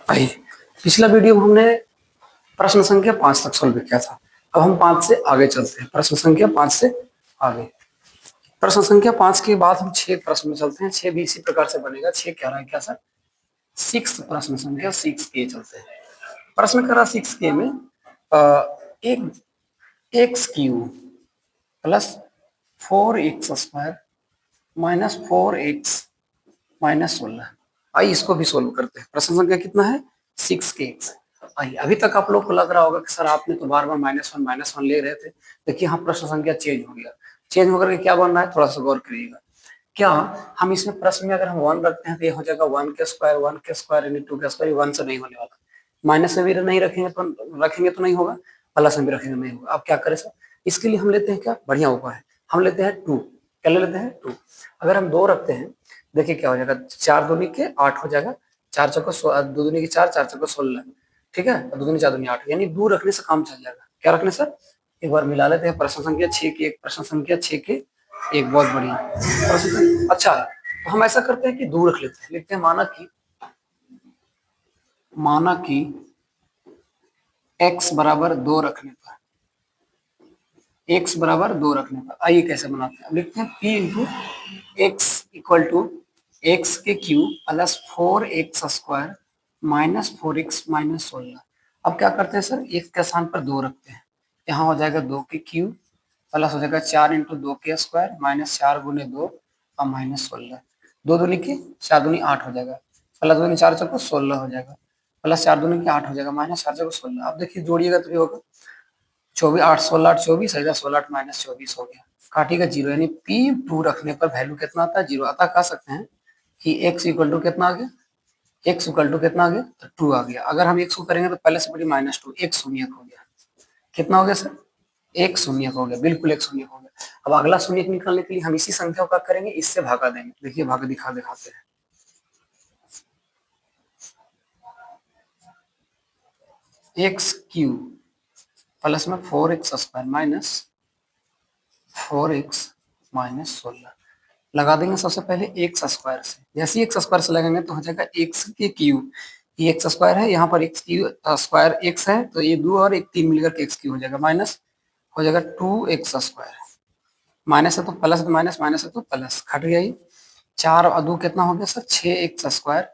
आइए, पिछला वीडियो में हमने प्रश्न संख्या 5 तक सॉल्व किया था। अब हम 5 से आगे चलते हैं। प्रश्न संख्या 5 से आगे, प्रश्न संख्या 5 के बाद हम 6 प्रश्न में चलते हैं। 6 भी इसी प्रकार से बनेगा। 6 कह रहा है क्या सर? 6 प्रश्न संख्या 6 के चलते हैं। प्रश्न करा 6 के में एक x Q plus 4x² minus 4x minus 16। आइए इसको भी सोल्व करते हैं। प्रश्न संख्या कितना है? 6 के एक्स। आइए, अभी तक आप लोग को लग रहा होगा कि सर आपने तो बार बार -1 ले रहे थे। देखिए यहाँ प्रश्न संख्या चेंज हो गया। चेंज होकर के क्या बन रहा है, थोड़ा सा गौर करिएगा। क्या हम इसमें प्रश्न में अगर हम 1 रखते हैं तो ये हो जाएगा 1 के स्क्वायर यानी 2 के स्क्वायर, 1 से नहीं होने वाला। माइनस में भी नहीं रखेंगे तो नहीं होगा, प्लस में भी रखेंगे नहीं होगा। अब क्या करें सर? इसके लिए हम लेते हैं क्या बढ़िया उपाय है, हम लेते हैं 2। क्या ले लेते हैं? 2। अगर हम 2 रखते हैं, देखिए क्या हो जाएगा, 4 दूनी के 8 हो जाएगा, 4 चौको 2 दूनी के 4, 4 चौको 16। ठीक है, 2 दूनी 4 दूनी 8, यानी 2 रखने से काम चल जाएगा। क्या रखने सर? एक बार मिला लेते हैं। प्रश्न संख्या 6 की एक, प्रश्न संख्या 6 के एक, बहुत बढ़िया प्रश्न। अच्छा, तो हम ऐसा करते हैं कि 2 रख लेते हैं। लिखते हैं माना कि x बराबर 2 रखने पर, x बराबर 2 रखने पर, आइए कैसे बनाते हैं। अब लिखते हैं p into x equal to x के q plus 4x² minus 4x minus 16। अब क्या करते हैं सर, x के स्थान पर 2 रखते हैं। यहाँ हो जाएगा 2 के क्यू प्लस हो जाएगा 4 इंटू 2 के स्क्वायर माइनस 4 गुने 2 और माइनस 16। 2 दूनी की 4 दूनी 8 हो जाएगा, प्लस दूनी 4 चौको 16 हो जाएगा, प्लस 4 दूनी की 8 हो जाएगा, माइनस 4 चौको 16। अब देखिए जोड़िएगा तो भी होगा 24, 8 16 8 24, 16 8 माइनस 24 हो गया। काटेगा 0, यानी p2 रखने पर वैल्यू कितना आता है? 0 आता। कह सकते हैं कि x इक्वल टू कितना आ गया, x इक्वल टू कितना आ गया, तो 2 आ गया। अगर हम x को करेंगे तो पहले से बड़ी -2, एक शून्यक हो गया। कितना हो गया सर? एक शून्यक हो गया, बिल्कुल एक शून्यक हो गया। अब अगला शून्यक निकालने के लिए हम इसी संख्या को क्या करेंगे, इससे भागा देंगे। देखिए भाग दिखाते हैं। एक्स क्यू प्लस में 4x² माइनस 4x माइनस 16 लगा देंगे। सबसे पहले x² से, जैसे ही x² से लगाएंगे तो हो जाएगा x के क्यू, ये x² है, यहाँ पर x क्यू स्क्वायर x है, तो ये 2 और 1 3 मिलकर के x क्यू हो जाएगा, माइनस हो जाएगा 2x²। माइनस है तो प्लस, माइनस माइनस है तो प्लस, खट गया ये। 4 और 2 कितना हो गया सर? 6x²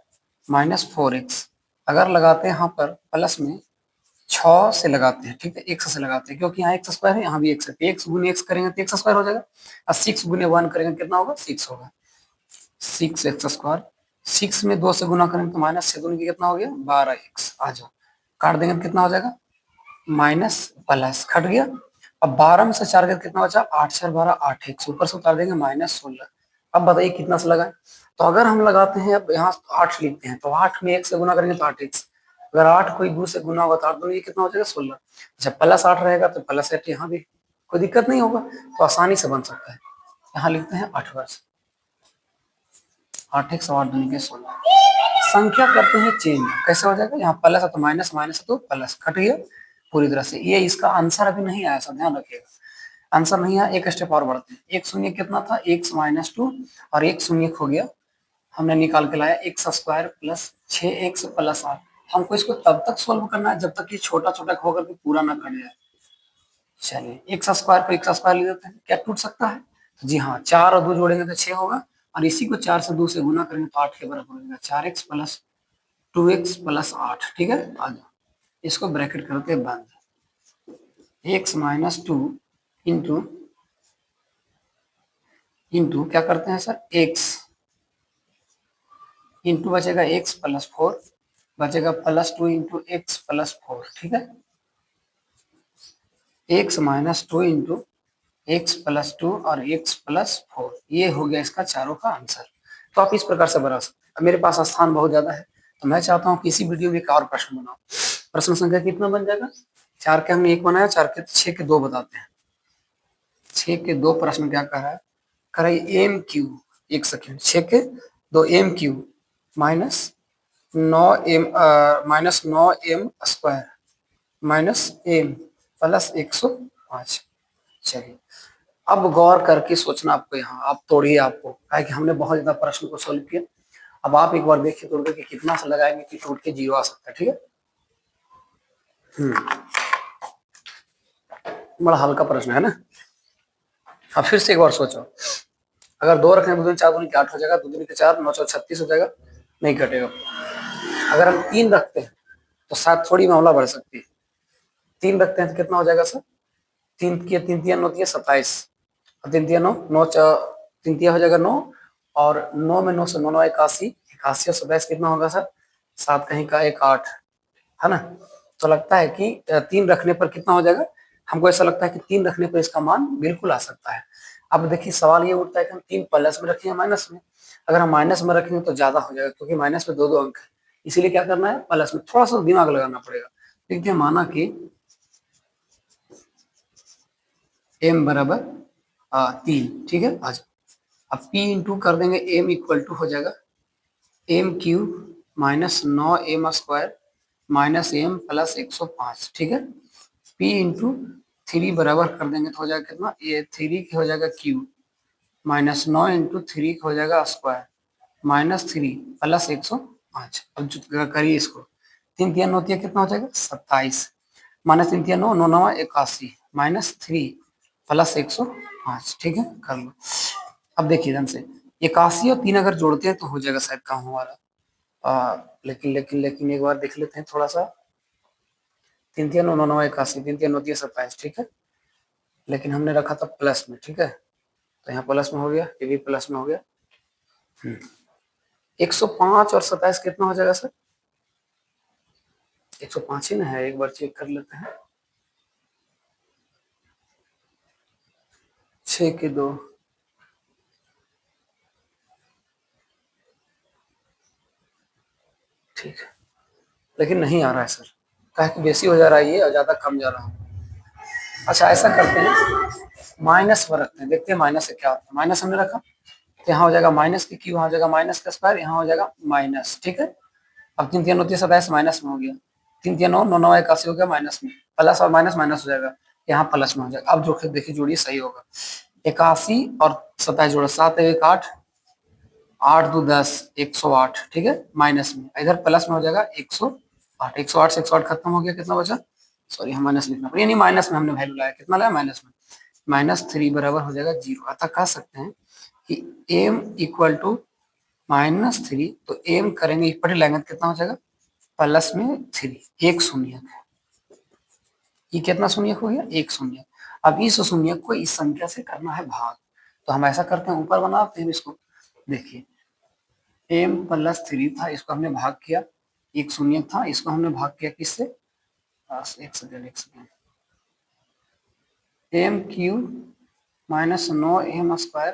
minus 4x। अगर लगाते हैं यहाँ पर प्लस में 6 से लगाते हैं, ठीक है, x से लगाते हैं, क्योंकि यहाँ x² है, यहाँ भी x है, तो x गुने x करेंगे तो x² हो जाएगा, और 6 गुने 1 करेंगे कितना होगा? 6 होगा। 6x², 6 में 2 से गुना करेंगे तो माइनस 6 दूनी की कितना हो गया? 12x। आ जाओ, काट देंगे तो कितना हो जाएगा? माइनस प्लस, खट गया। अब 12 में से 4 गया कितना बचा? 8 4 12 8x, ऊपर से उतार देंगे -16। अब बताइए कितना से लगाए? तो अगर हम लगाते हैं, अब यहाँ 8 लिखते हैं, तो 8 में 1 से गुना करेंगे तो 8x। अगर 8 कोई 2 से गुना होगा तो 8 दूनी कितना हो जाएगा? 16। जब प्लस 8 रहेगा तो प्लस 8 यहाँ भी कोई दिक्कत नहीं होगा, तो आसानी से बन सकता है। यहाँ लिखते हैं 8 वर्ष, 8x 8 दूनी के 16। संख्या करते हैं चेंज, कैसे हो जाएगा? यहाँ प्लस है तो माइनस, माइनस है तो प्लस, कट गया पूरी तरह से। ये इसका आंसर अभी नहीं आया, सब ध्यान रखिएगा। आंसर नहीं आया, एक स्टेप और बढ़ते हैं। एक शून्य कितना था? x माइनस 2, और एक शून्य हो गया, हमने निकाल के लाया x² प्लस 6x प्लस 8। हमको इसको तब तक सोल्व करना है जब तक ये छोटा छोटा होकर के पूरा ना कट जाए। चलिए x² को x² ले लेते हैं, क्या टूट सकता है? जी हाँ, 4 और 2 जोड़ेंगे तो 6 होगा, और इसी को 4 से 2 से गुना करेंगे तो 8 के बराबर हो जाएगा, 4x प्लस 2x प्लस 8। ठीक है, आ जाओ, इसको ब्रैकेट करते हैं बंद। x माइनस 2 इंटू इंटू क्या करते हैं सर? x इंटू बचेगा x प्लस 4, बचेगा प्लस 2 इंटू एक्स प्लस 4। ठीक है, x minus 2 into x plus 2 और x प्लस 4, ये हो गया इसका चारों का आंसर। तो आप इस प्रकार से बना सकते हैं। अब मेरे पास स्थान बहुत ज्यादा है, तो मैं चाहता हूँ कि इसी वीडियो में एक और प्रश्न बनाओ। प्रश्न संख्या कितना बन जाएगा? 4 के हमने 1 बनाया, 6 के 2 बताते हैं। 6 के 2 प्रश्न क्या कह रहा है? कह रहा है एम क्यू, एक सेकेंड, 6 के 2 M Q minus 9m² minus M plus 105। चलिए, अब गौर करके सोचना आपको, यहाँ आप तोड़िए, आपको है कि हमने बहुत ज्यादा प्रश्न को सोल्व किया। अब आप एक बार देखिए तोड़ के कितना सा लगाएंगे कि टूट के 0 आ सकता है। ठीक है, बड़ा हल्का प्रश्न है ना। अब फिर से एक बार सोचो, अगर 2 रखें 2 दूनी 4 दूनी 8 हो जाएगा, 2 दूनी 4 9 4 36 हो जाएगा, नहीं कटेगा। अगर हम 3 रखते हैं तो शायद थोड़ी मामला बढ़ सकती है। 3 रखते हैं तो कितना हो जाएगा सर, 3 9 27, 3 9 9 3 हो जाएगा 9, और 9 में 9 से 9 9 81, 81 और 27 कितना होगा सर, 7 कहीं का 1 8, है ना। तो लगता है कि 3 रखने पर कितना हो जाएगा, हमको ऐसा लगता है कि 3 रखने पर इसका मान बिल्कुल आ सकता है। अब देखिए सवाल ये उठता है कि हम 3 प्लस में रखें या माइनस में। अगर हम माइनस में रखेंगे तो ज्यादा हो जाएगा, क्योंकि माइनस में 2 अंक है, इसीलिए क्या करना है, प्लस में थोड़ा सा दिमाग लगाना पड़ेगा। देखिए माना कि m बराबर 3, ठीक है। आज अब p इंटू कर देंगे m इक्वल टू हो जाएगा m cube minus 9m² minus m plus 105, ठीक है। p इंटू 3 बराबर कर देंगे तो हो जाएगा कितना, ये 3 की हो जाएगा क्यूब माइनस 9 इंटू 3 हो जाएगा स्क्वायर माइनस 3 प्लस 105। अब जो करिए इसको, 3 3 9 कितना हो जाएगा 27, माइनस 3 3 9 9 9 81 माइनस 3 प्लस 105, ठीक है। कर लो। अब देखिए ध्यान से, 81 और 3 अगर जोड़ते हैं तो हो जाएगा शायद काम हमारा, लेकिन एक बार देख लेते हैं थोड़ा सा। 3 3 9 9 9 81, 3 3 9 27, ठीक है। लेकिन हमने रखा था प्लस में, ठीक है, तो यहाँ प्लस में हो गया, ये भी प्लस में हो गया। 105 और 27 कितना हो जाएगा सर, 105 ही ना है, एक बार चेक कर लेते हैं। 6 के 2, ठीक है, लेकिन नहीं आ रहा है सर, कहा कि बेसी हो जा रहा है ये और ज्यादा कम जा रहा है। अच्छा ऐसा करते हैं, माइनस में रखते हैं, देखते हैं माइनस से क्या होता है। माइनस हमने रखा तो यहाँ हो जाएगा माइनस की क्यू, वहाँ हो जाएगा माइनस का स्क्वायर, यहाँ हो जाएगा माइनस, ठीक है। अब 3 3 9 27 माइनस में हो गया, 3 3 9 9 9 81 हो गया माइनस में, प्लस और माइनस माइनस हो जाएगा, यहाँ प्लस में हो जाएगा। अब जो देखिए जोड़िए सही होगा, 81 और 27 जोड़ा 7 1 8, 8 2 10 108, ठीक है, माइनस में, इधर प्लस में हो जाएगा 108, 108 से 108 खत्म हो गया, कितना बचा, सॉरी हम माइनस लिखना पड़ेगा, यानी माइनस में हमने वैल्यू लाया, कितना लाया माइनस में, माइनस 3 बराबर हो जाएगा 0। अतः कह सकते हैं कि m इक्वल टू -3, तो m करेंगे पढ़ लेंगे कितना हो जाएगा, प्लस में 3, एक शून्य, ये कितना शून्य हो गया, एक शून्य। अब इस शून्य को इस संख्या से करना है भाग, तो हम ऐसा करते हैं, ऊपर बनाते हैं इसको, देखिए m प्लस 3 था, इसको हमने भाग किया, एक शून्य था, इसको हमने भाग किया किससे, एक second, m cube minus 9m²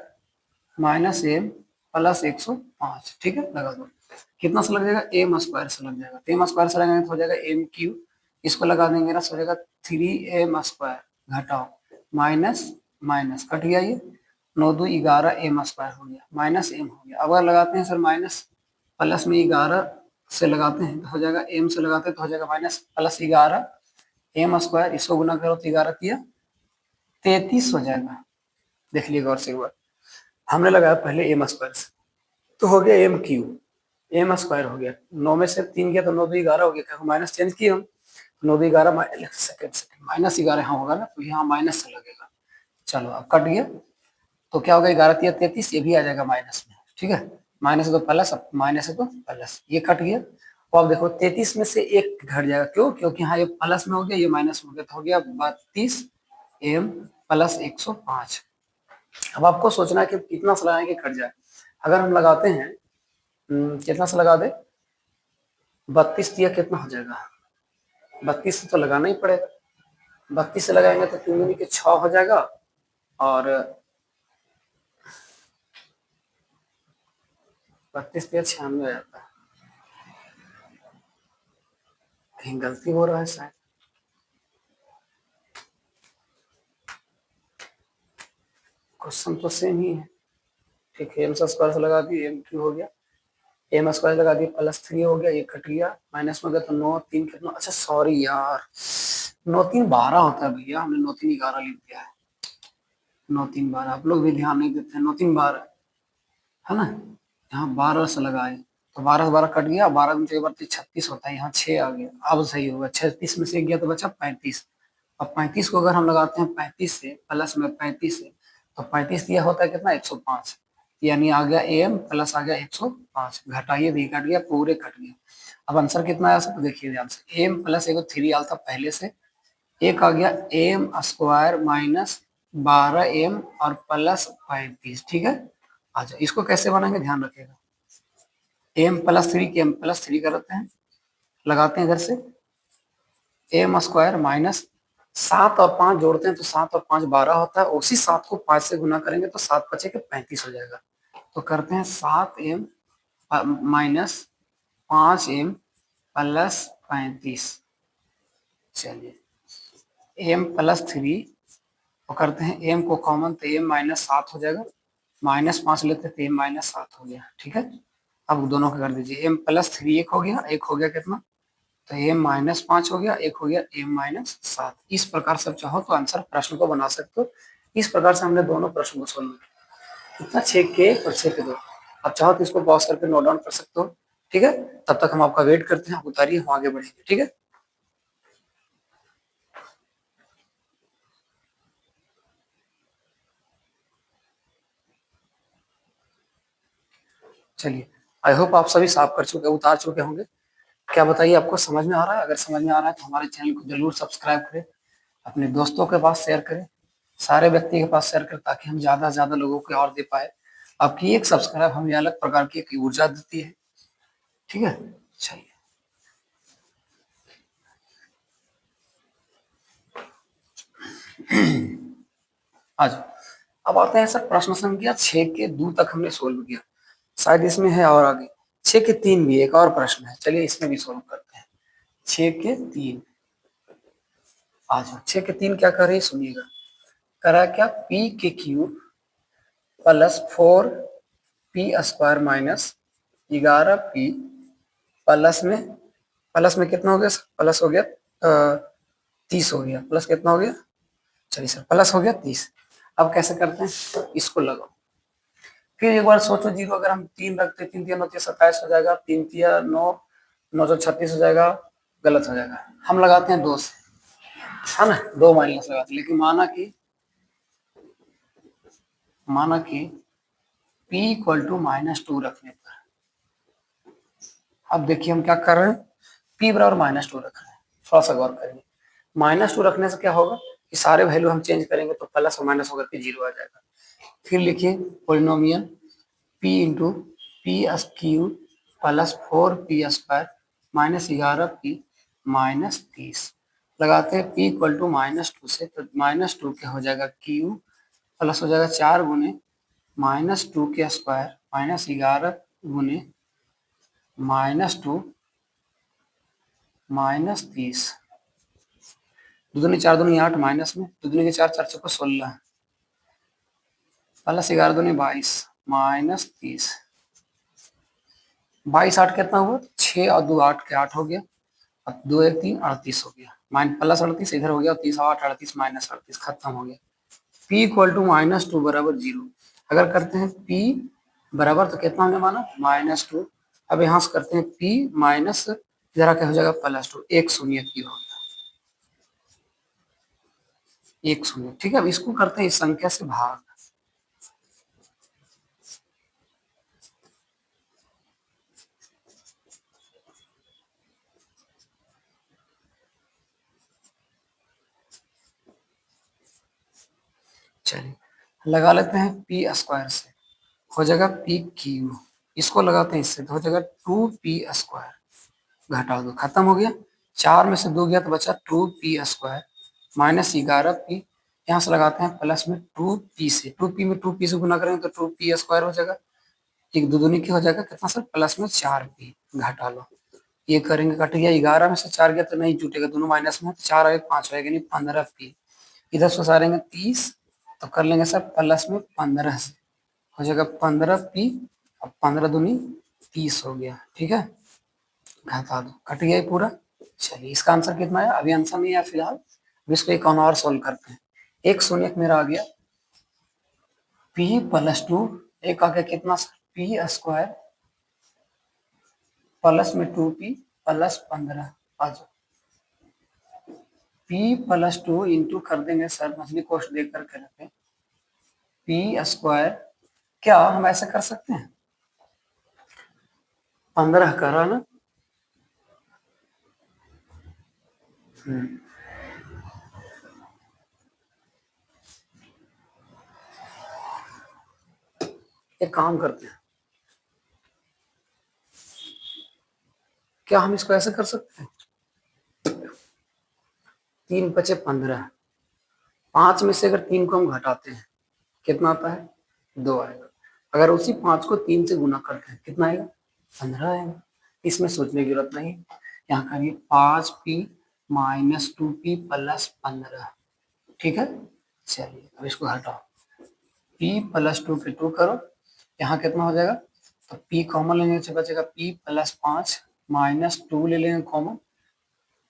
minus m plus 105, ठीक है, लगा दो, कितना से लग जाएगा, m² से लग जाएगा, तो m² से लगाएंगे तो हो जाएगा m क्यूब, इसको लगा देंगे ना, हो जाएगा 3m² घटाओ माइनस माइनस कट गया, ये 9 2 11 m² हो गया, माइनस m हो गया। अब अगर लगाते हैं सर माइनस प्लस में 11 से लगाते हैं तो हो जाएगा, m से लगाते हैं तो हो जाएगा माइनस प्लस 11 m², इसको गुना करो तो 11 किया 33 हो जाएगा। देख लीजिए गौर से एक बार, हमने लगाया पहले m² से, तो हो गया m क्यूब, m² हो गया, 9 में से 3 गया तो 9 2 11 हो गया, माइनस चेंज किए हम, 9 2 11 सेकेंड माइनस 11 यहाँ होगा ना, तो यहाँ माइनस से लगेगा। चलो अब कट गया, तो क्या होगा, 11 3 33, ये भी आ जाएगा माइनस में, ठीक है, माइनस है तो प्लस, अब माइनस है तो प्लस, ये कट गया। और अब देखो 33 में से एक घट जाएगा, क्यों, क्योंकि यहाँ ये प्लस में हो गया, ये माइनस में हो गया, तो हो गया 32 m प्लस 105। अब आपको सोचना है कि कितना सा लगाएंगे कट जाए। अगर हम लगाते हैं, कितना सा लगा दे, 32 दिया कितना हो जाएगा, 32 से तो लगाना ही पड़ेगा, 32 से लगाएंगे तो 3 दूनी के 6 हो जाएगा, और 32 दिया 96 हो जाता है, कहीं गलती हो रहा है शायद, क्वेश्चन तो सेम ही है, ठीक है। m² से लगा दिए, m क्यू हो गया, m² लगा दिए, प्लस 3 हो गया, ये कट गया, माइनस में गया तो 9 3 कितना, अच्छा सॉरी यार, 9 3 12 होता है भैया, हमने 9 3 11 लिख दिया है, 9 3 12, आप लोग भी ध्यान नहीं देते हैं, 9 3 12 है ना, यहाँ 12 से लगाए, तो 12 कट गया, 12 में 36 होता है, यहाँ 6 आ गया। अब सही होगा, 36 में से 1 गया तो बचा 35। अब 35 को अगर हम लगाते हैं 35 से, प्लस में 35 से, तो 35 दिया होता है कितना, 105, यानी आ गया एम प्लस आ गया 105। घटाइए, भी कट गया, पूरे कट गया। अब आंसर कितना आया सब देखिए ध्यान से, एम प्लस एक 3 आया था पहले से, एक आ गया एम स्क्वायर माइनस 12 एम और प्लस 35। ठीक है, अच्छा इसको कैसे बनाएंगे ध्यान रखिएगा। एम प्लस 3 के एम प्लस 3 करते हैं, लगाते हैं इधर से, एम स्क्वायर माइनस 7 और 5 जोड़ते हैं तो 7 और 5 12 होता है, उसी 7 को 5 से गुना करेंगे तो 7 बचे के 35 हो जाएगा। तो करते हैं 7 एम माइनस 5 एम प्लस 35। चलिए एम प्लस 3 और करते हैं एम को कॉमन, तो एम माइनस 7 हो जाएगा, -5 लेते हैं तो एम -7 हो गया। ठीक है, अब दोनों का कर दीजिए, एम प्लस 3 एक हो गया, एक हो गया कितना, तो एम -5 हो गया, एक हो गया एम -7। इस प्रकार से चाहो तो आंसर प्रश्न को बना सकते हो। इस प्रकार से हमने दोनों प्रश्न को सोल्व किया, कितना 6 के और 6 के 2। अब चाहो तो इसको पॉज करके नोट डाउन कर सकते हो। ठीक है, तब तक हम आपका वेट करते हैं, आप उतारिए, हम आगे बढ़ेंगे। ठीक है, चलिए आई होप आप सभी साफ कर चुके, उतार चुके होंगे। क्या बताइए, आपको समझ में आ रहा है? अगर समझ में आ रहा है तो हमारे चैनल को जरूर सब्सक्राइब करें, अपने दोस्तों के पास शेयर करें, सारे व्यक्ति के पास शेयर करें, ताकि हम ज्यादा से ज्यादा लोगों को और दे पाए। आपकी एक सब्सक्राइब हमें अलग प्रकार की एक ऊर्जा देती है। ठीक है, चलिए आज अब आते हैं सर प्रश्न संख्या 6 के 2 तक हमने सोल्व किया, शायद इसमें है और आगे 6 के 3 भी एक और प्रश्न है, चलिए इसमें भी सोल्व करते हैं। 6 के 3, आ जाओ। 6 के 3 क्या कर रही है सुनिएगा, करा क्या, पी के cube plus 4p² minus 11p plus में कितना हो गया सर, प्लस हो गया 30 हो गया, प्लस कितना हो गया, चलिए सर प्लस हो गया 30। अब कैसे करते हैं, इसको लगाओ, फिर एक बार सोचो जीरो, अगर हम 3 रखते, 3 3 9 27 हो जाएगा, 3 3 9 9 36 हो जाएगा, गलत हो जाएगा। हम लगाते हैं 2 से, है ना, 2 माइनस लगाते, लेकिन माना कि p इक्वल टू -2 रखने पर, अब देखिए हम क्या कर रहे हैं, p बराबर -2 रख रहे हैं, थोड़ा सा गौर करिए। -2 रखने से क्या होगा कि सारे वैल्यू हम चेंज करेंगे तो प्लस और माइनस होकर के जीरो आ जाएगा। फिर लिखिए polynomial p into P cube plus 4p² minus 11p minus 30, लगाते हैं p इक्वल टू -2 से, तो -2 क्या हो जाएगा क्यू प्लस हो जाएगा 4 गुने -2 के स्क्वायर माइनस 11 गुने -2 माइनस 30, दूनी 4 दूनी 8 माइनस में, दूनी के 4 4 चौको 16 प्लस 11 दूनी 22 माइनस 30, 22 8 कितना हुआ, 6 और 2 8 के 8 हो गया, अब 2 1 3 38 हो गया, माइन प्लस 38 इधर हो गया, 30 8 38 माइनस 38 खत्म हो गया। p इक्वल टू -2 बराबर 0, अगर करते हैं p बराबर तो कितना होने माना -2, अब यहाँ से करते हैं p माइनस इधर आके हो जाएगा +2, 1 शून्य की हो गया, 1 शून्य। ठीक है, अब इसको करते हैं इस संख्या से भाग, चलिए लगा लेते हैं p² से, हो जाएगा p3, इसको लगाते हैं इससे तो हो जाएगा 2p², घटा दो, खत्म हो गया, 4 में से 2 गया तो बचा 2p² माइनस 11p, यहाँ से लगाते हैं प्लस में 2p से, 2p में 2p से गुना करेंगे तो 2p² हो जाएगा, एक दो दूनी की हो जाएगा कितना सर, प्लस में 4p, घटा लो, ये करेंगे कट गया, 11 में से 4 गया तो नहीं जुटेगा, दोनों माइनस में, 4 और 1 5 रहेगा, नहीं 15p, इधर से सारेंगे 30, तो कर लेंगे सर प्लस में 15 से, हो जाएगा 15p, अब 15 दूनी 30 हो गया। ठीक है, घटा दो, कट गया ये पूरा। चलिए इसका आंसर कितना है, अभी आंसर नहीं है फिलहाल, अभी इसको एक और सोल्व करते हैं। 1 शून्य मेरा आ गया, p +2, एक आ गया कितना, p² प्लस में 2p प्लस 15 आ जाओ। p प्लस 2 इंटू कर देंगे सर, मछली कोष्ट देख कर के रखें, p स्क्वायर। क्या हम ऐसे कर सकते हैं? 15 करा ना, एक काम करते हैं, क्या हम इसको ऐसे कर सकते हैं? 3 बचे 15, 5 में से अगर 3 को हम घटाते हैं कितना आता है? 2 आएगा। अगर उसी 5 को 3 से गुना करते हैं कितना आएगा? 15 आएगा। इसमें सोचने की जरूरत नहीं, यहाँ करिए 5p माइनस 2p प्लस 15। ठीक है, चलिए अब इसको हटाओ, p प्लस 2 पे 2 करो, यहाँ कितना हो जाएगा? तो p कॉमन लेंगे तो बचेगा p प्लस 5 माइनस 2 ले लेंगे कॉमन,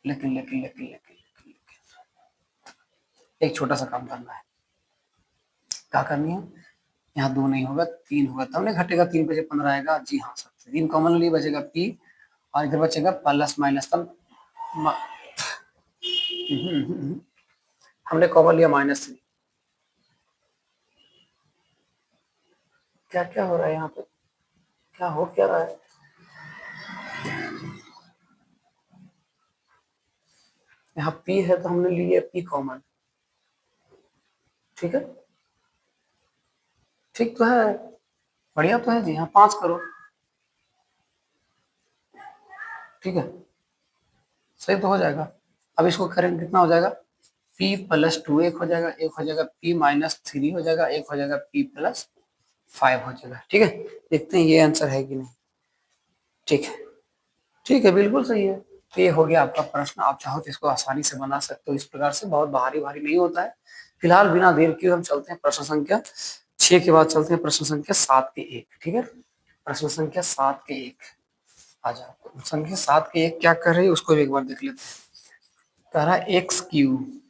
लेकिन लेकिन लेकिन लेकिन लेकिन एक छोटा सा काम करना है। क्या करनी है? यहाँ 2 नहीं होगा 3 होगा तब नहीं घटेगा, 3 बचे 15 आएगा। जी हाँ सर, 3 कॉमन लिए बचेगा p और इधर बचेगा प्लस माइनस, तब हमने कॉमन लिया -3। क्या क्या हो रहा है यहाँ पे? क्या हो क्या रहा है? यहाँ p है तो हमने लिए p कॉमन। ठीक है, ठीक तो है, बढ़िया तो है जी हाँ, 5 करो। ठीक है, सही तो हो जाएगा। अब इसको करेंगे कितना हो जाएगा? p प्लस 2 एक हो जाएगा, एक हो जाएगा p माइनस 3 हो जाएगा, एक हो जाएगा p प्लस 5 हो जाएगा। ठीक है, देखते हैं ये आंसर है कि नहीं। ठीक है, ठीक है, बिल्कुल सही है। तो ये हो गया आपका प्रश्न। आप चाहो तो इसको आसानी से बना सकते हो इस प्रकार से, बहुत भारी भारी नहीं होता है। फिलहाल बिना देर किए हम चलते हैं प्रश्न संख्या 6 के बाद चलते हैं प्रश्न संख्या 7 के 1। ठीक है, प्रश्न संख्या 7 के 1 आ जाओ। संख्या 7 के 1 क्या कर रही है उसको भी एक बार देख लेते हैं। कह रहा है x cube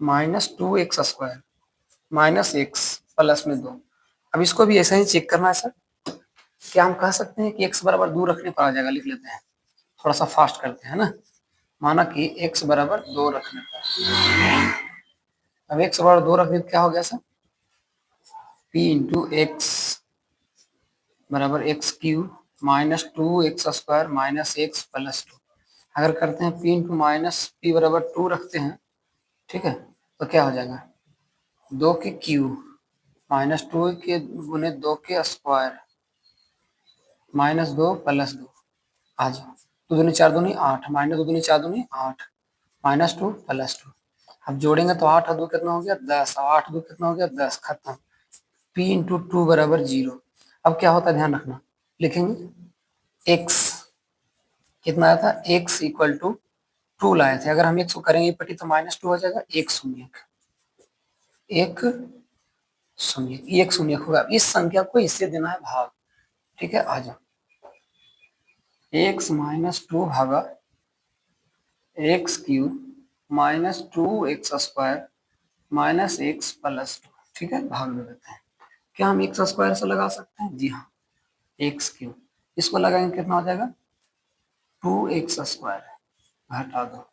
minus 2x square minus x plus में 2। अब इसको भी ऐसा ही चेक करना है सर। क्या हम कह सकते हैं कि x बराबर 2 रखने पर आ जाएगा? लिख लेते हैं, थोड़ा सा फास्ट करते हैं ना। माना कि x बराबर 2 रखने पर, अब x बराबर 2 रखने पर क्या हो गया सर? p इंटू एक्स बराबर x cube minus 2x square minus x plus 2। अगर करते हैं p इंटू माइनस पी बराबर 2 रखते हैं, ठीक है, तो क्या हो जाएगा? 2 के क्यूब माइनस 2 के गुने 2 के स्क्वायर माइनस 2 प्लस 2। आ जाओ, 2 दूनी 4 दूनी 8 माइनस 2 दूनी 4 दूनी 8 माइनस 2 प्लस 2। अब जोड़ेंगे तो 8 और 2 कितना हो गया? 10 और 8 2 कितना हो गया? 10। खत्म। p इंटू 2 बराबर 0। अब क्या होता है ध्यान रखना, लिखेंगे x कितना आया था? x इक्वल टू 2 लाए थे, अगर हम x को करेंगे पट्टी तो माइनस 2 हो जाएगा, एक शून्य एक शून्य, एक शून्य होगा। इस संख्या को इससे देना है भाग। ठीक है, आ जाओ, x माइनस 2 भागा x cube minus 2x square minus x plus 2। ठीक है, भाग दे देते हैं। क्या हम एक्स स्क्वायर से लगा सकते हैं? जी हाँ, एक्स क्यूब, इसको लगाएंगे कितना हो जाएगा? 2x स्क्वायर, घटा दो,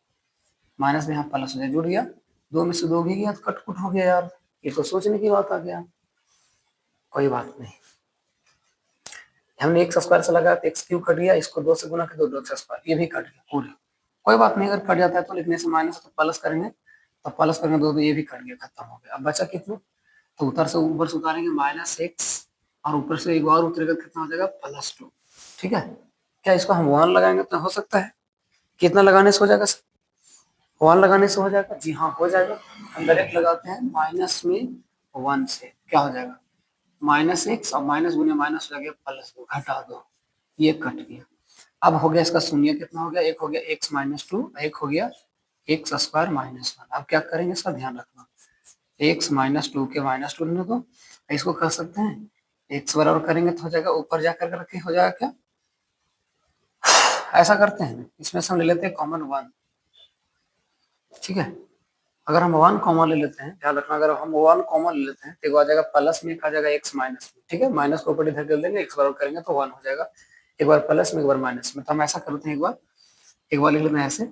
माइनस में यहाँ प्लस हो जाए, जुड़ गया, 2 में से 2 भी गया तो कटकुट हो गया यार, ये तो सोचने की बात आ गया। कोई बात नहीं, हमने एक्स स्क्वायर से लगा तो एक्स क्यूब कट गया, इसको 2 से गुना कर दो एक्स स्क्वायर, ये भी कट गया पूरे। कोई बात नहीं, अगर कट जाता है तो लिखने से माइनस तो प्लस करेंगे, तो प्लस करेंगे 2 तो ये भी कट गया, खत्म हो गया। अब बचा कितना? तो ऊपर से उतारेंगे माइनस एक्स और ऊपर से एक और उतरेगा, कितना हो जाएगा? प्लस 2। ठीक है, क्या इसको हम 1 लगाएंगे तो हो सकता है? कितना लगाने से हो जाएगा सर? 1 लगाने से हो जाएगा? जी हाँ, हो जाएगा। हम डायरेक्ट लगाते हैं माइनस में 1 से, क्या हो जाएगा? माइनस एक्स और माइनस गुने माइनस हो गया प्लस 2, घटा दो, ये कट गया। अब हो गया इसका शून्य, कितना हो गया? एक हो गया एक्स माइनस 2, एक हो गया एक्स स्क्वायर माइनस 1। अब क्या करेंगे इसका ध्यान रखना, एक्स माइनस 2 के माइनस 2 लेने दो, इसको कर सकते हैं एक्स बराबर करेंगे तो हो जाएगा ऊपर जाकर रखे, हो जाएगा क्या? ऐसा करते हैं, इसमें से हम ले लेते हैं कॉमन 1। ठीक है, अगर हम 1 कॉमन ले लेते हैं, ध्यान रखना, अगर हम 1 कॉमन ले लेते हैं तो आ जाएगा प्लस में, एक आ जाएगा एक्स माइनस में। ठीक है, माइनस को ऊपर इधर कर देंगे, एक्स बराबर करेंगे तो 1 हो जाएगा। एक बार प्लस में एक बार माइनस में। तो हम ऐसा करते हैं, एक बार लिख लेते हैं ऐसे,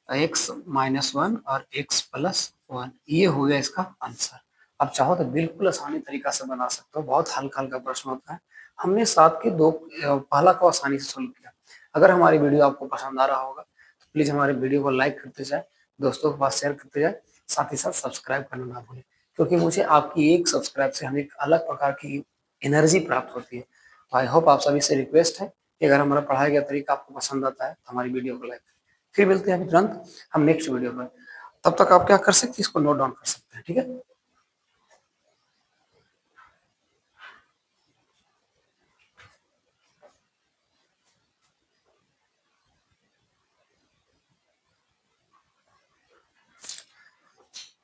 x -1 और x +1, ये हो गया इसका आंसर। अब चाहो तो बिल्कुल आसानी तरीका से बना सकते हो, बहुत हल्का हल्का प्रश्न होता है। हमने 7 के 2 पहला को आसानी से सोल्व किया। अगर हमारी वीडियो आपको पसंद आ रहा होगा तो प्लीज हमारे वीडियो को लाइक करते जाए, दोस्तों के पास शेयर करते जाए, साथ ही साथ सब्सक्राइब करना ना भूलें, क्योंकि मुझे आपकी एक सब्सक्राइब से हमें एक अलग प्रकार की एनर्जी प्राप्त होती है। आई होप आप सभी से रिक्वेस्ट है कि अगर हमारा पढ़ाया गया तरीका आपको पसंद आता है तो हमारी वीडियो को लाइक करें। फिर मिलते हैं अभी तुरंत हम नेक्स्ट वीडियो में। तब तक आप क्या कर सकते हैं, इसको नोट डाउन कर सकते हैं, ठीक है।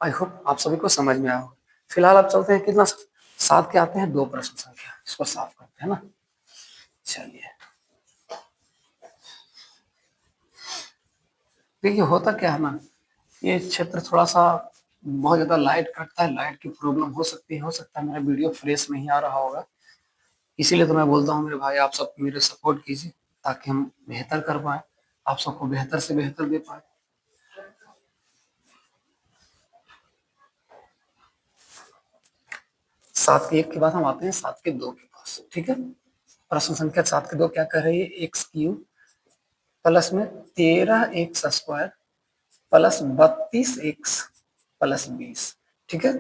आई होप आप सभी को समझ में आया हो। फिलहाल आप चलते हैं, कितना 7 के आते हैं 2 प्रश्न संख्या, इसको साफ करते हैं ना। चलिए, देखिए होता क्या है ना, ये क्षेत्र थोड़ा सा बहुत ज्यादा लाइट कटता है, लाइट की प्रॉब्लम हो सकती है, हो सकता है मेरा वीडियो फ्रेश नहीं आ रहा होगा। इसीलिए तो मैं बोलता हूँ मेरे भाई, आप सब मेरे सपोर्ट कीजिए ताकि हम बेहतर कर पाए, आप सबको बेहतर से बेहतर दे पाए। 7 के 1 के बाद हम आते हैं 7 के 2 के पास, ठीक है। प्रश्न संख्या 7 के 2 क्या कर रही है, x³ प्लस में 13x² प्लस 32x + 20, ठीक है।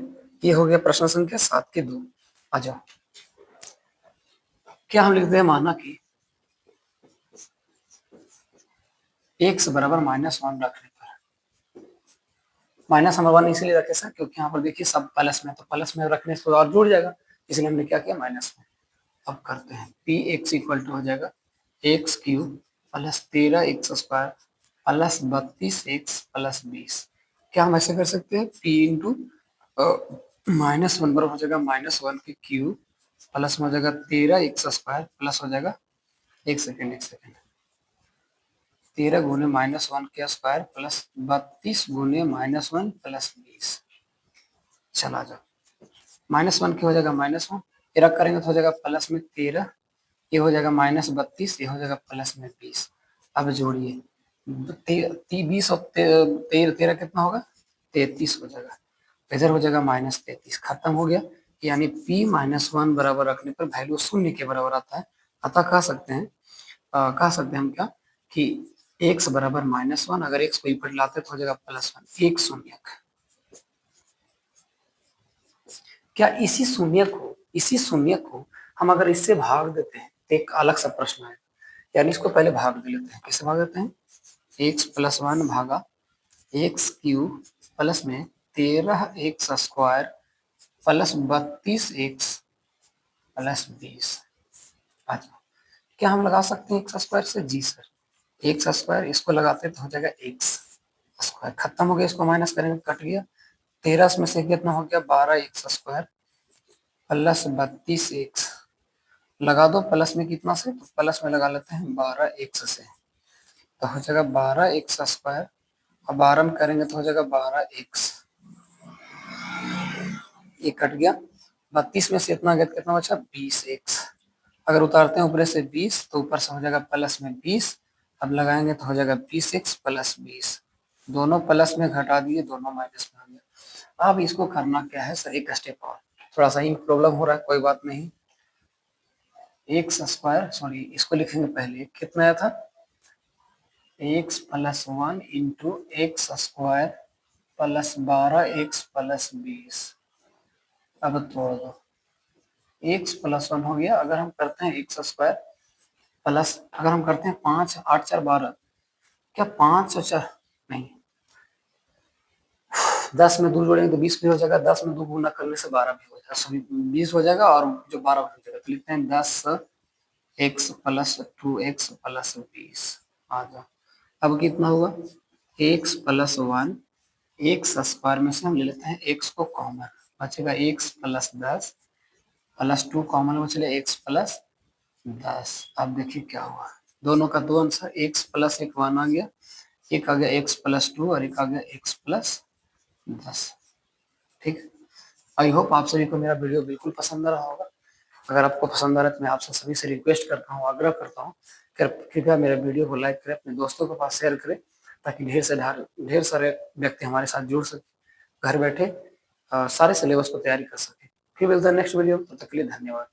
ये हो गया प्रश्न संख्या 7 के 2। आ जाओ, क्या हम लिखते हैं, माना कि x बराबर -1 रखने पर, -1 इसलिए रखे सर क्योंकि यहाँ पर देखिए सब प्लस में, तो प्लस में रखने से और जुड़ जाएगा, इसलिए हमने क्या किया, माइनस में। अब करते हैं, px इक्वल टू हो जाएगा x³ plus 13x² plus 32x + 20। क्या हम ऐसे कर सकते हैं, p इंटू -1 बराबर हो जाएगा -1 के क्यूब प्लस में हो जाएगा 13x² प्लस हो जाएगा, एक सेकेंड, 13 गुने -1 के स्क्वायर प्लस 32 गुने -1 + 20। चला जाओ, -1 के हो जाएगा -1, ये रख करेंगे तो हो जाएगा प्लस में 13, ये हो जाएगा -32, ये हो जाएगा प्लस में 20। अब जोड़िए, 20 और 13 कितना होगा, 33 हो जाएगा, इधर हो जाएगा -33, खत्म हो गया। यानी p -1 बराबर रखने पर वैल्यू 0 के बराबर आता है। अतः कह सकते हैं, हम क्या कि x बराबर -1, अगर x को ऊपर लाते तो हो जाएगा +1, एक शून्यक। क्या इसी शून्य को हम अगर इससे भाग देते हैं तो एक अलग सा प्रश्न है, यानी इसको पहले भाग दे लेते हैं। किससे भाग देते हैं, x + 1 भागा x³ प्लस में 13x² प्लस 32x + 20। अच्छा, क्या हम लगा सकते हैं x² से, जी सर, x², इसको लगाते तो हो जाएगा x², खत्म हो गया, इसको माइनस करेंगे कट गया, 13 में से कितना हो गया, 12x² प्लस 32x, लगा दो प्लस में कितना से, तो प्लस में लगा लेते हैं 12x से, तो हो जाएगा 12x², और 12 में करेंगे तो हो जाएगा 12x, ये कट गया, 32 में से इतना गया, कितना बचा, 20x, अगर उतारते हैं ऊपर से 20 तो ऊपर से हो जाएगा प्लस में 20, अब लगाएंगे तो हो जाएगा 20x + 20, दोनों प्लस में घटा दिए, दोनों माइनस में आ गया। अब इसको करना क्या है सर, एक स्टेप और, थोड़ा सा ही प्रॉब्लम हो रहा है, कोई बात नहीं। सॉरी, इसको लिखेंगे पहले, कितना आया था, x + 1 into x² plus 12x + 20। अब तोड़ दो, x + 1 हो गया, अगर हम करते हैं x² प्लस, अगर हम करते हैं 5 8 4 12, क्या 5 और 4 नहीं, 10 में 2 जोड़ेंगे तो 20 भी हो जाएगा, 10 में 2 गुना करने से 12 भी हो जाएगा, सॉरी 20 हो जाएगा, और जो 12 हो जाएगा, तो लिखते हैं 10x + 2x + 20। आ जाओ, अब कितना हुआ, x + 1, x² में से हम ले लेते हैं x को कॉमन, बचेगा x + 10 प्लस 2 कॉमन बचेगा x + 10। अब देखिए क्या हुआ, दोनों का दो आंसर, x + 1 1 आ गया, एक आ गया x + 2 और एक आ गया x + 10, ठीक है। आई होप आप सभी को मेरा वीडियो बिल्कुल पसंद आ रहा होगा। अगर आपको पसंद आ रहा है तो मैं आपसे सभी से रिक्वेस्ट करता हूँ, आग्रह करता हूँ, कृपया मेरे वीडियो को लाइक करें, अपने दोस्तों के पास शेयर करें, ताकि ढेर सारे व्यक्ति हमारे साथ जुड़ सके, घर बैठे सारे सिलेबस को तैयारी कर सके। फिर मिलते हैं नेक्स्ट वीडियो, तब तक के लिए धन्यवाद।